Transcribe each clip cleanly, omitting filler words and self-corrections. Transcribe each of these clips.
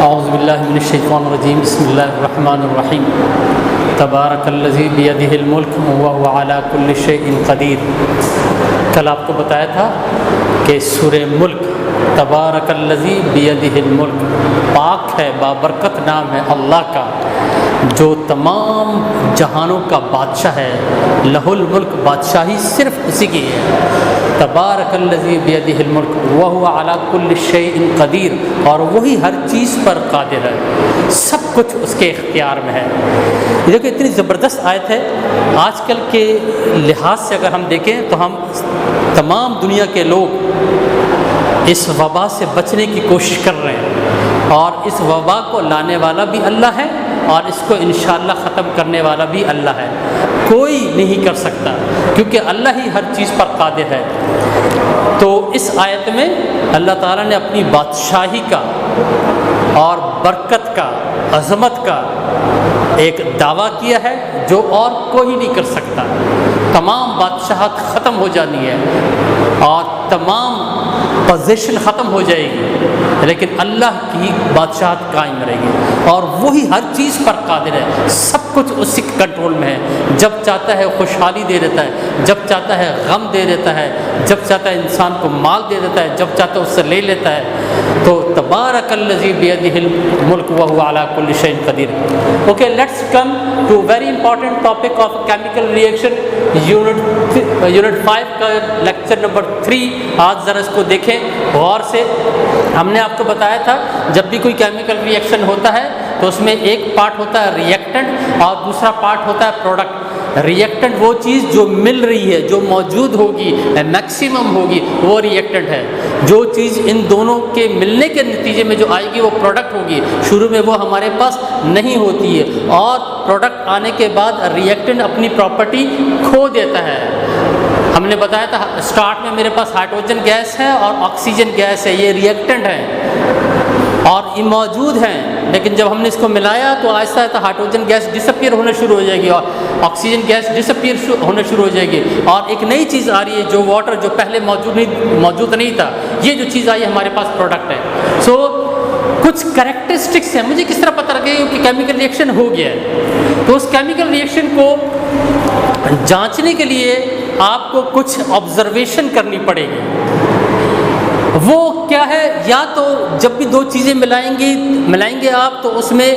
औज़ुबिल्लाहिमिनश्शैतानिर्रजीम बिस्मिल्लाहिर्रहमानिर्रहीम तबारकल्लज़ी बियदिहिल मुल्क व हुवा अला कुल्लि शैइन क़दीर। कल आपको बताया था कि सूरे मुल्क तबारकल्लज़ी बियदिहिल मुल्क, पाक है, बाबरकत नाम है अल्लाह का जो तमाम जहानों का बादशाह है। लहुल मुल्क, बादशाही सिर्फ उसी की है। तबारकल्लज़ी बियदिहिल मुल्क व हुवा अला कुल्लि शैइन क़दीर, और वही हर चीज़ पर कादिर है, सब कुछ उसके इख्तियार में है। ये देखो इतनी ज़बरदस्त आयत है। आजकल के लिहाज से अगर हम देखें तो हम तमाम दुनिया के लोग इस वबा से बचने की कोशिश कर रहे हैं, और इस वबा को लाने वाला भी अल्लाह है और इसको इंशाअल्लाह ख़त्म करने वाला भी अल्लाह है। कोई नहीं कर सकता, क्योंकि अल्लाह ही हर चीज़ पर कादिर है। तो इस आयत में अल्लाह ताला ने अपनी बादशाही का और बरकत का, अज़मत का एक दावा किया है जो और कोई नहीं कर सकता। तमाम बादशाहत ख़त्म हो जानी है और तमाम पोजीशन ख़त्म हो जाएगी, लेकिन अल्लाह की बादशाहत कायम रहेगी और वही हर चीज़ पर कादिर है। सब कुछ उसी कंट्रोल में है। जब चाहता है खुशहाली दे देता है, जब चाहता है गम दे देता है, जब चाहता है इंसान को माल दे देता है, जब चाहता है उससे ले लेता है। तो तबारकल्लज़ी बियदिहिल मुल्क व हुवा अला कुल्लि शैइन क़दीर। Okay, let's come to very important topic of chemical reaction, unit 5 का लेक्चर नंबर 3। आज ज़रा इसको देखें गौर से। हमने आपको बताया था जब भी कोई केमिकल रिएक्शन होता है तो उसमें एक पार्ट होता है रिएक्टेंट और दूसरा पार्ट होता है प्रोडक्ट। रिएक्टेंट वो चीज़ जो मिल रही है, जो मौजूद होगी, मैक्सिमम होगी, वो रिएक्टेंट है। जो चीज़ इन दोनों के मिलने के नतीजे में जो आएगी वो प्रोडक्ट होगी। शुरू में वो हमारे पास नहीं होती है, और प्रोडक्ट आने के बाद रिएक्टेंट अपनी प्रॉपर्टी खो देता है। हमने बताया था स्टार्ट में मेरे पास हाइड्रोजन गैस है और ऑक्सीजन गैस है, ये रिएक्टेंट हैं और ये मौजूद हैं। लेकिन जब हमने इसको मिलाया तो Aahista Aahista hydrogen gas disappear होना शुरू हो जाएगी और ऑक्सीजन गैस डिसअपीयर होना शुरू हो जाएगी, और एक नई चीज़ आ रही है जो वाटर, जो पहले मौजूद नहीं था। ये जो चीज़ आई है हमारे पास प्रोडक्ट है। सो कुछ कैरेक्टरिस्टिक्स हैं। मुझे किस तरह पता लगेगा कि केमिकल रिएक्शन हो गया है? तो उस केमिकल रिएक्शन को जांचने के लिए आपको कुछ ऑब्जर्वेशन करनी पड़ेगी। वो क्या है? या तो जब भी दो चीज़ें मिलाएंगे आप तो उसमें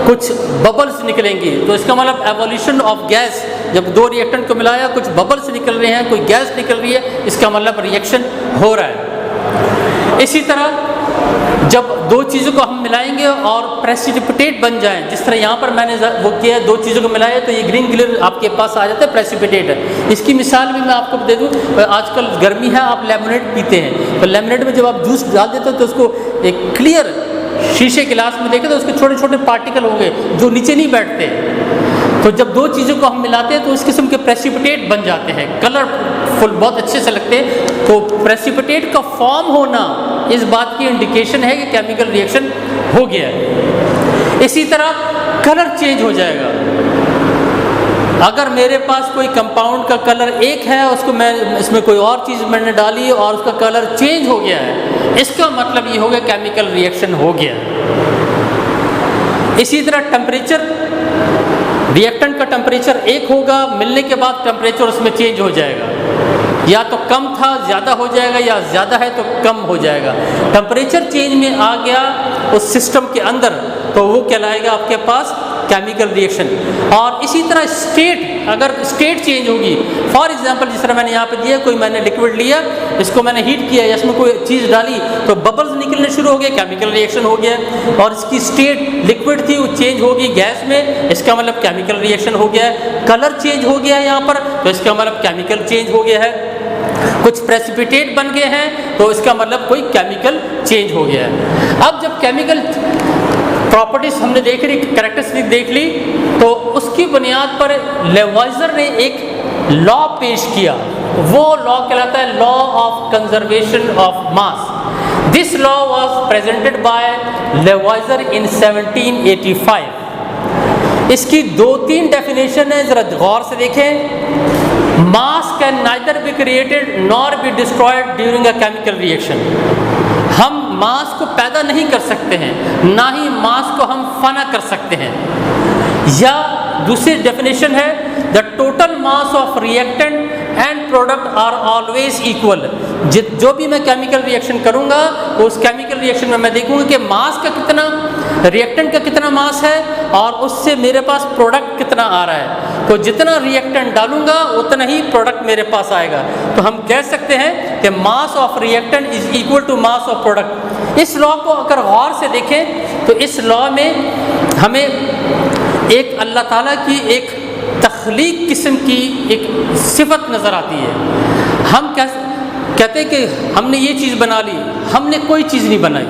कुछ बबल्स निकलेंगी, तो इसका मतलब एवोल्यूशन ऑफ गैस। जब दो रिएक्टेंट को मिलाया, कुछ बबल्स निकल रहे हैं, कोई गैस निकल रही है, इसका मतलब रिएक्शन हो रहा है। इसी तरह जब दो चीज़ों को हम मिलाएंगे और प्रेसिपिटेट बन जाएं, जिस तरह यहाँ पर मैंने वो किया है, दो चीज़ों को मिलाया तो ये ग्रीन कलर आपके पास आ जाता है, प्रेसिपिटेट है। इसकी मिसाल भी मैं आपको दे दूँ। आजकल गर्मी है, आप लेमनेड पीते हैं, तो लेमनेड में जब आप जूस डाल देते हो तो उसको एक क्लियर शीशे गिलास में देखें तो उसके छोटे छोटे पार्टिकल होंगे जो नीचे नहीं बैठते। तो जब दो चीज़ों को हम मिलाते हैं तो इस किस्म के प्रेसिपिटेट बन जाते हैं, कलरफुल, बहुत अच्छे से लगते हैं। तो प्रेसिपिटेट का फॉर्म होना इस बात की इंडिकेशन है कि केमिकल रिएक्शन हो गया है। इसी तरह कलर चेंज हो जाएगा। अगर मेरे पास कोई कंपाउंड का कलर एक है, उसको मैं इसमें कोई और चीज़ मैंने डाली और उसका कलर चेंज हो गया है, इसका मतलब ये हो गया केमिकल रिएक्शन हो गया। इसी तरह टेम्परेचर, रिएक्टेंट का टेम्परेचर एक होगा, मिलने के बाद टेम्परेचर उसमें चेंज हो जाएगा। या तो कम था ज़्यादा हो जाएगा, या ज़्यादा है तो कम हो जाएगा। टेम्परेचर चेंज में आ गया उस सिस्टम के अंदर तो वो कहलाएगा आपके पास केमिकल रिएक्शन। और इसी तरह स्टेट, अगर स्टेट चेंज होगी, फॉर एग्जांपल जिस तरह मैंने यहाँ पे दिया, कोई मैंने लिक्विड लिया, इसको मैंने हीट किया या इसमें कोई चीज़ डाली तो बबल्स निकलने शुरू हो गए, केमिकल रिएक्शन हो गया। और इसकी स्टेट लिक्विड थी, वो चेंज होगी गैस में, इसका मतलब केमिकल रिएक्शन हो गया है। कलर चेंज हो गया है यहाँ पर, तो इसका मतलब केमिकल चेंज हो गया है। कुछ प्रेसिपिटेट बन गए हैं तो इसका मतलब कोई केमिकल चेंज हो गया है। अब जब केमिकल प्रॉपर्टीज हमने देख ली, कैरेक्टरिस्टिक देख ली, तो उसकी बुनियाद पर लेवाइजर ने एक लॉ पेश किया। वो लॉ कहलाता है law of conservation of mass. This law was presented by Lavoisier in 1785। इसकी 2-3 डेफिनेशन है, जरा गौर से देखें। Mass can neither be created nor be destroyed during a chemical reaction. हम मास को पैदा नहीं कर सकते हैं, ना ही मास को हम फना कर सकते हैं। या दूसरी डेफिनेशन है the total mass of reactant and product are always equal. जो भी मैं केमिकल रिएक्शन करूंगा उस केमिकल रिएक्शन में मैं देखूंगा कि मास का कितना, रिएक्टेंट का कितना मास है और उससे मेरे पास प्रोडक्ट कितना आ रहा है। तो जितना रिएक्टेंट डालूंगा उतना ही प्रोडक्ट मेरे पास आएगा। तो हम कह सकते हैं कि mass of reactant is equal to mass of product. इस लॉ को अगर गौर से देखें तो इस लॉ में हमें एक अल्लाह ताला की एक तख्लीक किस्म की एक सिफत नज़र आती है। हम कहते हैं कि हमने ये चीज़ बना ली, हमने कोई चीज़ नहीं बनाई,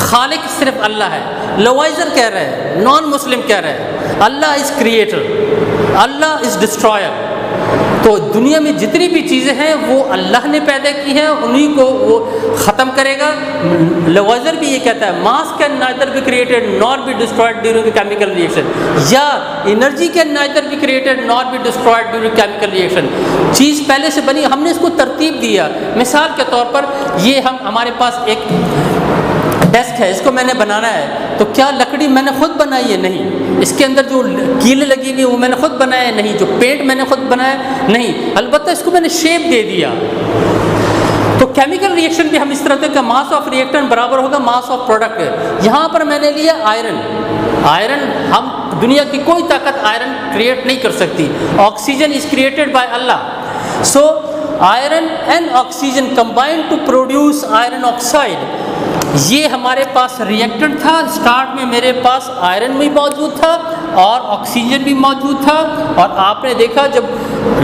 खालिक सिर्फ अल्लाह है। लवाइजर कह रहे हैं, नॉन मुस्लिम कह रहे हैं Allah is creator, Allah is destroyer. तो दुनिया में जितनी भी चीज़ें हैं वो अल्लाह ने पैदा की हैं, उन्हीं को वो ख़त्म करेगा। लवाइजर भी ये कहता है mass can neither be created nor be destroyed during the chemical reaction, या energy can neither be created nor be destroyed during chemical reaction. चीज़ पहले से बनी, हमने इसको तरतीब दिया। मिसाल के तौर पर ये हमारे पास एक डेस्क है, इसको मैंने बनाना है, तो क्या लकड़ी मैंने खुद बनाई है? नहीं। इसके अंदर जो कीलें लगी हुई वो मैंने खुद बनाया है? नहीं। जो पेंट मैंने खुद बनाया? नहीं। अलबत्ता इसको मैंने शेप दे दिया। तो केमिकल रिएक्शन भी हम इस तरह से मास ऑफ रिएक्टेंट बराबर होगा मास ऑफ प्रोडक्ट। यहाँ पर मैंने लिया आयरन, हम दुनिया की कोई ताकत आयरन क्रिएट नहीं कर सकती। Oxygen is created by Allah. So iron and oxygen combine to produce iron oxide. ये हमारे पास रिएक्टेंट था। स्टार्ट में मेरे पास आयरन भी मौजूद था और ऑक्सीजन भी मौजूद था। और आपने देखा जब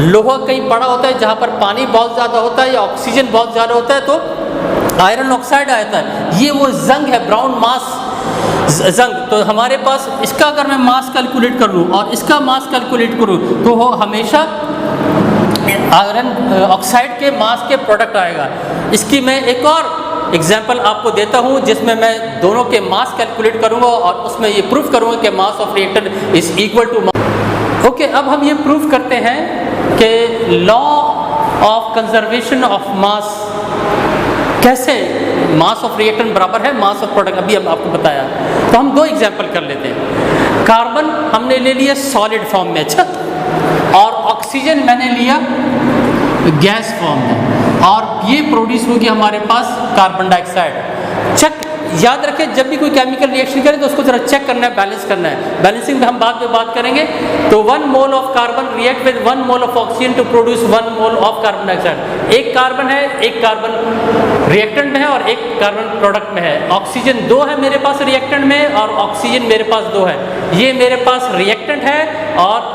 लोहा कहीं पड़ा होता है जहाँ पर पानी बहुत ज़्यादा होता है या ऑक्सीजन बहुत ज़्यादा होता है तो आयरन ऑक्साइड आता है। ये वो जंग है, ब्राउन मास जंग। तो हमारे पास इसका अगर मैं मास कैलकुलेट कर लूँ और इसका मास कैलकुलेट करूँ तो वो हमेशा आयरन ऑक्साइड के मास के प्रोडक्ट आएगा। इसकी मैं एक और एग्जाम्पल आपको देता हूँ जिसमें मैं दोनों के मास कैलकुलेट करूँगा और उसमें ये प्रूफ करूँगा कि mass of reactant is equal to mass. Okay, अब हम ये प्रूफ करते हैं कि law of conservation of mass, कैसे मास ऑफ रिएक्टेंट बराबर है मास ऑफ प्रोडक्ट, अभी हम आपको बताया। तो हम दो एग्जाम्पल कर लेते हैं। कार्बन हमने ले लिया सॉलिड फॉर्म में, अच्छा, और ऑक्सीजन मैंने लिया गैस फॉर्म में, और ये प्रोड्यूस होगी हमारे पास कार्बन डाइऑक्साइड। चेक याद रखें, जब भी कोई केमिकल रिएक्शन करें तो उसको जरा चेक करना है, बैलेंस करना है। बैलेंसिंग में हम बाद में बात करेंगे। तो 1 mole of carbon react with 1 mole of oxygen to produce 1 mole of carbon dioxide. एक कार्बन है, एक कार्बन रिएक्टेंट में है और एक कार्बन प्रोडक्ट में है। ऑक्सीजन 2 है मेरे पास रिएक्टेंट में और ऑक्सीजन मेरे पास 2 है। ये मेरे पास रिएक्टेंट है और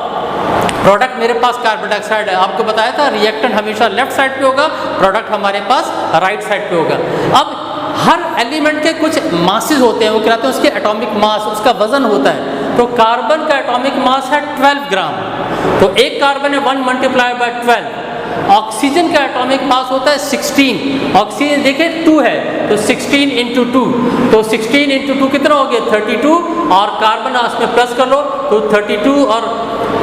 प्रोडक्ट मेरे पास कार्बन डाइऑक्साइड है। आपको बताया था रिएक्टेंट हमेशा लेफ्ट साइड पे होगा, प्रोडक्ट हमारे पास राइट साइड पे होगा। अब हर एलिमेंट के कुछ मासेस होते हैं, वो कहते हैं उसके एटॉमिक मास, उसका वजन होता है। तो कार्बन का एटॉमिक मास है 12 ग्राम। तो एक कार्बन है 1 मल्टीप्लाई बाय 12। ऑक्सीजन का एटॉमिक मास होता है 16। ऑक्सीजन देखें 2 है तो 16 इंटू 2, तो 16 इंटू 2 कितना हो गया 32, और कार्बन उसमें प्लस कर लो तो 32 और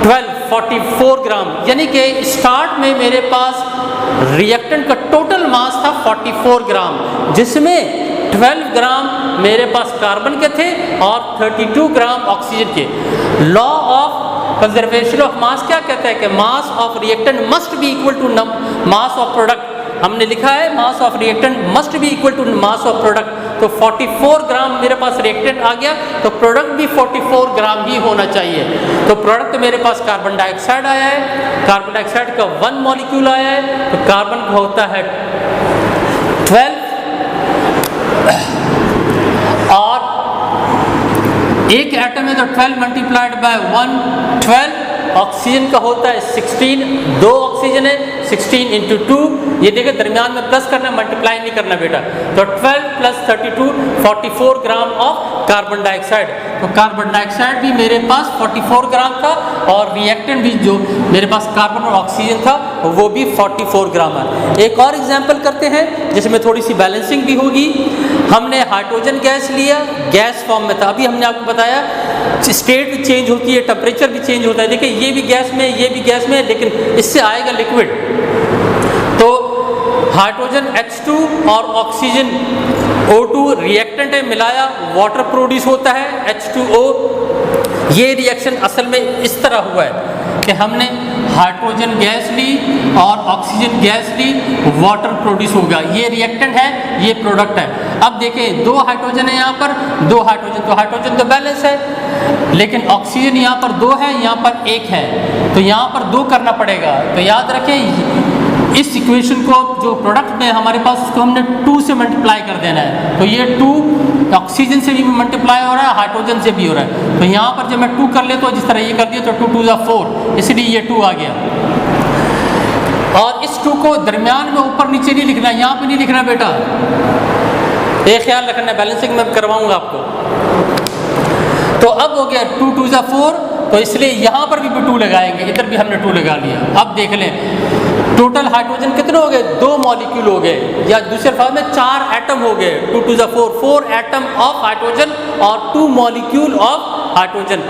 12 44 ग्राम। यानी कि स्टार्ट में मेरे पास रिएक्टेंट का टोटल मास था 44 ग्राम, जिसमें 12 ग्राम मेरे पास कार्बन के थे और 32 ग्राम ऑक्सीजन के। Law of conservation of mass क्या कहता है कि mass of reactant must be equal to mass of product. हमने लिखा है mass of reactant must be equal to mass of product. तो 44 ग्राम मेरे पास रिएक्टेंट आ गया तो प्रोडक्ट भी 44 ग्राम ही होना चाहिए। तो प्रोडक्ट मेरे पास कार्बन डाइऑक्साइड आया है, कार्बन डाइऑक्साइड का 1 मॉलिक्यूल आया है, तो कार्बन का होता है 12 और एक एटम है तो 12 मल्टीप्लाइड बाय 1 12। ऑक्सीजन का होता है 16, 2 ऑक्सीजन है 16 इंटू 2। ये देखिए दरमियान में प्लस करना, मल्टीप्लाई नहीं करना बेटा। तो 12 plus 32 44 gram of carbon dioxide. तो कार्बन डाइऑक्साइड भी मेरे पास 44 ग्राम था और रिएक्टेंट भी जो मेरे पास कार्बन और ऑक्सीजन था वो भी 44 ग्राम है। एक और एग्जाम्पल करते हैं जिसमें थोड़ी सी बैलेंसिंग भी होगी। हमने हाइड्रोजन गैस लिया, गैस फॉर्म में था। अभी हमने आपको बताया स्टेट भी चेंज होती है, टेम्परेचर भी चेंज होता है। देखिए ये भी गैस में, ये भी गैस में, लेकिन इससे आएगा लिक्विड। तो हाइड्रोजन H2 और ऑक्सीजन O2 रिएक्टेंट है, मिलाया वाटर प्रोड्यूस होता है H2O। ये रिएक्शन असल में इस तरह हुआ है कि हमने हाइड्रोजन गैस ली और ऑक्सीजन गैस ली, वाटर प्रोड्यूस होगा। ये रिएक्टेंट है, ये प्रोडक्ट है। अब देखें दो हाइड्रोजन है यहाँ पर, दो हाइड्रोजन, तो हाइड्रोजन तो बैलेंस है, लेकिन ऑक्सीजन यहाँ पर दो है, यहाँ पर एक है, तो यहाँ पर दो करना पड़ेगा। तो याद रखें इस इक्वेशन को जो प्रोडक्ट में हमारे पास, उसको हमने 2 से मल्टीप्लाई कर देना है। तो ये 2 ऑक्सीजन से भी मल्टीप्लाई हो रहा है, हाइड्रोजन से भी हो रहा है। तो यहाँ पर जब मैं 2 कर लेता हूँ, जिस तरह ये कर दिया, तो 2 2 4, इसलिए ये 2 आ गया। और इस 2 को दरमियान में ऊपर नीचे नहीं लिखना, यहाँ पे नहीं लिखना बेटा, ये ख्याल रखना, बैलेंसिंग में करवाऊंगा आपको। तो अब हो गया 2 2 4, तो इसलिए यहाँ पर भी 2 लगाएंगे, इधर भी हमने 2 लगा लिया। अब देख लें टोटल हाइड्रोजन कितने हो गए, 2 मॉलिक्यूल हो गए, या दूसरे अल्फाज में 4 एटम हो गए। 2 2 4 एटम ऑफ हाइड्रोजन और 2 molecule of hydrogen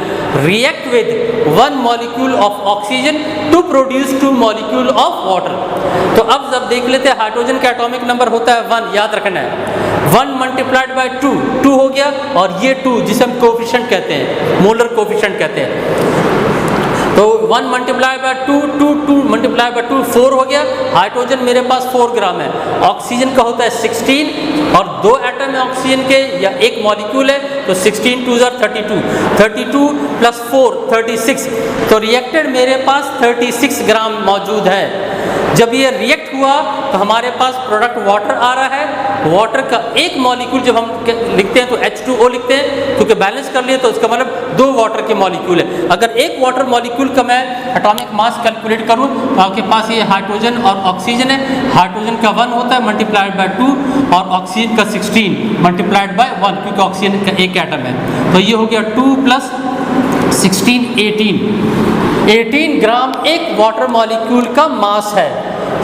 react with 1 molecule of oxygen to produce 2 molecule of water. तो अब जब देख लेते हैं हाइड्रोजन का एटॉमिक नंबर होता है 1, याद रखना है 1 मल्टीप्लाइड बाय 2, 2 हो गया, और ये 2 जिसे हम कोफिशिएंट कहते हैं, मोलर कोफिशिएंट कहते हैं। तो 1 मल्टीप्लाई बाय 2, 2 2 मल्टीप्लाई बाय 2, 4 हो गया। हाइड्रोजन मेरे पास 4 ग्राम है, ऑक्सीजन का होता है 16, और 2 एटम है ऑक्सीजन के, या एक मॉलिक्यूल है, तो 16 2 32, 32 प्लस 4 36, तो रिएक्टेड मेरे पास 36 ग्राम मौजूद है। जब ये रिएक्ट हुआ तो हमारे पास प्रोडक्ट वाटर आ रहा है। वाटर का एक मॉलिक्यूल जब हम लिखते हैं तो H2O लिखते हैं, क्योंकि बैलेंस कर लिए तो उसका मतलब 2 वाटर के मॉलिक्यूल है। अगर एक वाटर मॉलिक्यूल का मैं एटॉमिक मास कैलकुलेट करूं तो आपके पास ये हाइड्रोजन और ऑक्सीजन है। हाइड्रोजन का 1 होता है मल्टीप्लाइड बाय 2, और ऑक्सीजन का 16 मल्टीप्लाइड बाय 1, क्योंकि ऑक्सीजन का एक एटम है। तो ये हो गया 2 प्लस 16 18 ग्राम एक वाटर मॉलिक्यूल का मास है।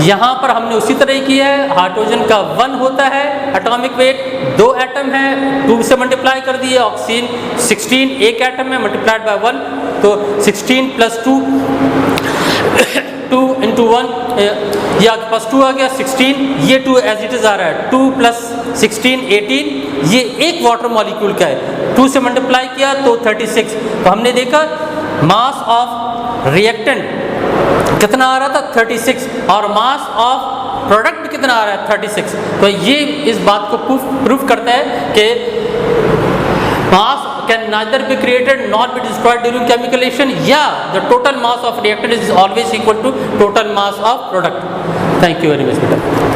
यहाँ पर हमने उसी तरह ही किया है। हाइड्रोजन का 1 होता है एटॉमिक वेट, 2 एटम है, 2 से मल्टीप्लाई कर दिए। ऑक्सीजन 16 एक एटम है, मल्टीप्लाइड बाय 1, तो 16 प्लस 2 2 इंटू 1, ये आपके पास 2 आ गया, 16, ये 2 एज इट इज आ रहा है, 2 प्लस 16 18, ये एक वाटर मॉलिक्यूल का है। 2 से मल्टीप्लाई किया तो 36। तो हमने देखा मास ऑफ रिएक्टेंट कितना आ रहा था 36, और मास ऑफ प्रोडक्ट भी कितना आ रहा है 36। तो ये इस बात को प्रूफ करता है कि mass can neither be created not be destroyed during chemical reaction, या the total mass of reactant is always equal to total mass of product. Thank you very much बेटा।